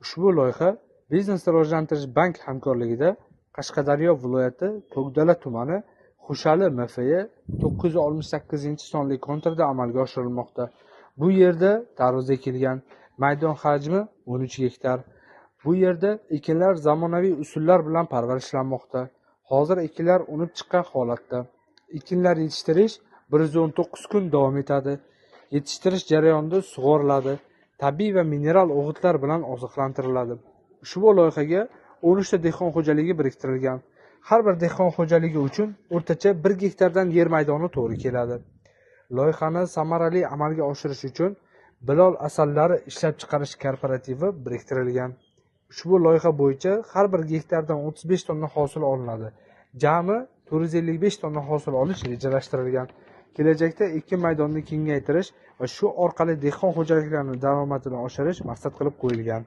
Ushbu loyiha Biznesni rivojlantirish bank hamkorligida Qashqadaryo viloyati To'gdala tumani Xushali MFI 968-sonli konturda amalga oshirilmoqda. Bu yerda tarvuz ekilgan. Maydon hajmi 13 gektar. Bu yerda ekinlar zamonaviy usullar bilan parvarishlanmoqda. Hozir ekinlar unib chiqqan holatda. Ekinlar yetishtirish 119 kun davom etadi. Yetishtirish jarayonida sug'oriladi. Tabiiy va mineral o'g'itlar bilan oziqlantiriladi. Ushbu loyihaga 13 ta dehqon xo'jaligi biriktirilgan. Har bir dehqon xo'jaligi uchun o'rtacha 1 gektardan yer maydoni to'g'ri keladi. Loyihani samarali amalga oshirish uchun Bilol asallari ishlab chiqarish kooperativi biriktirilgan. Ushbu loyiha bo'yicha har bir gektardan 35 tonna hosil olinadi. Jami 455 tonna hosil olish rejalashtirilgan. Kelajakda ekin maydonini kengaytirish va shu orqali dehqon xo'jaliklarining daromadini oshirish maqsad qilib qo'yilgan.